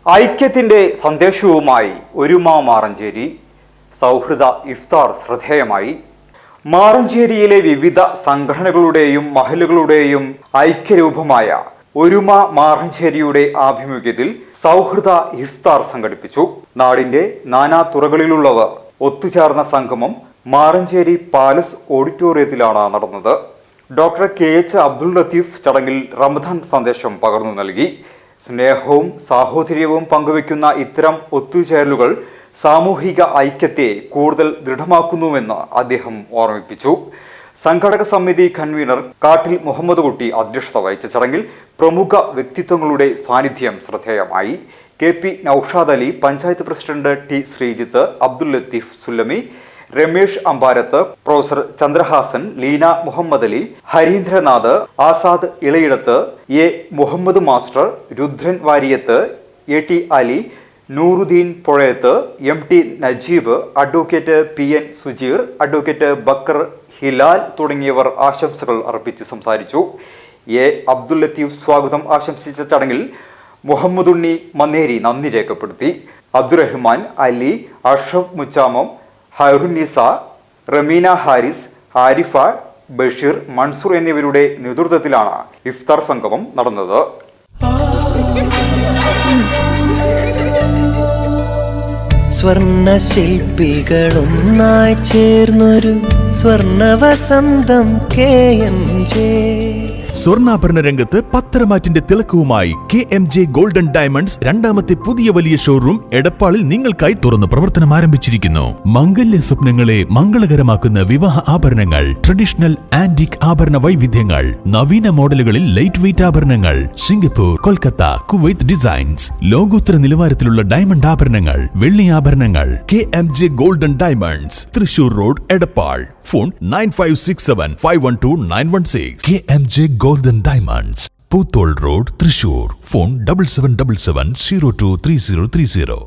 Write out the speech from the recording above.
ഐക്യത്തിന്റെ സന്ദേശവുമായി ഒരുമ മാറഞ്ചേരി സൗഹൃദ ഇഫ്താർ ശ്രദ്ധേയമായി. മാറഞ്ചേരിയിലെ വിവിധ സംഘടനകളുടെയും മഹലുകളുടെയും ഐക്യരൂപമായ ഒരുമ മാറഞ്ചേരിയുടെ ആഭിമുഖ്യത്തിൽ സൗഹൃദ ഇഫ്താർ സംഘടിപ്പിച്ചു. നാടിന്റെ നാനാ തുറകളിലുള്ളവർ ഒത്തുചേർന്ന സംഗമം മാറഞ്ചേരി പാലസ് ഓഡിറ്റോറിയത്തിലാണ് നടന്നത്. ഡോക്ടർ KH അബ്ദുൽ ലത്തീഫ് ചടങ്ങിൽ റമദാൻ സന്ദേശം പകർന്നു നൽകി. സ്നേഹവും സാഹോദര്യവും പങ്കുവയ്ക്കുന്ന ഇത്തരം ഒത്തുചേരലുകൾ സാമൂഹിക ഐക്യത്തെ കൂടുതൽ ദൃഢമാക്കുന്നുവെന്ന് അദ്ദേഹം ഓർമ്മിപ്പിച്ചു. സംഘടക സമിതി കൺവീനർ കാട്ടിൽ മുഹമ്മദ് കുട്ടി അധ്യക്ഷത വഹിച്ച ചടങ്ങിൽ പ്രമുഖ വ്യക്തിത്വങ്ങളുടെ സാന്നിധ്യം ശ്രദ്ധേയമായി. KP Noushad Ali, panchayat president T Sreejith, Abdul Latheef Sullami, Ramesh Ambarath, professor Chandrahasan, Leena Muhammad Ali, Harindranath, Azad Elayidath, A Muhammad master, Rudran Variyath, AT Ali, Nooruddin Puzhayath, MT Najeeb, advocate PN Sujeer, advocate Bakkar Hilal തുടങ്ങിയവർ ആശംസകൾ അർപ്പിച്ച് സംസാരിച്ചു. A അബ്ദുൽ ലത്തീഫ് സ്വാഗതം ആശംസിച്ച ചടങ്ങിൽ മുഹമ്മദ് ഉണ്ണി മന്നേരി നന്ദി രേഖപ്പെടുത്തി. അബ്ദുറഹ്മാൻ, അലി, അഷ്റഫ് മുച്ചാമം, ഹൈറുന്നിസ, റമീന ഹാരിസ്, ആരിഫ, ബഷീർ, മൻസൂർ എന്നിവരുടെ നേതൃത്വത്തിലാണ് ഇഫ്താർ സംഗമം നടന്നത്. സ്വർണ്ണ ശില്പികളൊന്നായി ചേർന്നൊരു സ്വർണ്ണ വസന്തം KMJ. സ്വർണ്ണാഭരണ രംഗത്ത് പത്തരമാറ്റിന്റെ തിളക്കവുമായി KMJ ഗോൾഡൻ ഡയമണ്ട്സ് രണ്ടാമത്തെ പുതിയ വലിയ ഷോറൂം എടപ്പാളിൽ നിങ്ങൾക്കായി തുറന്ന് പ്രവർത്തനം ആരംഭിച്ചിരിക്കുന്നു. മംഗല്യ സ്വപ്നങ്ങളെ മംഗളകരമാക്കുന്ന വിവാഹ ആഭരണങ്ങൾ, ട്രഡീഷണൽ ആന്റിക് ആഭരണ വൈവിധ്യങ്ങൾ, നവീന മോഡലുകളിൽ ലൈറ്റ് വെയ്റ്റ് ആഭരണങ്ങൾ, സിംഗപ്പൂർ, കൊൽക്കത്ത, കുവൈത്ത് ഡിസൈൻസ്, ലോകോത്തര നിലവാരത്തിലുള്ള ഡയമണ്ട് ആഭരണങ്ങൾ, വെള്ളി ആഭരണങ്ങൾ. KMJ golden diamonds, Thrissur road, Edappal. Phone 9567512916. KMJ Golden Diamonds, Poothole road, Thrissur. Phone 7777023030.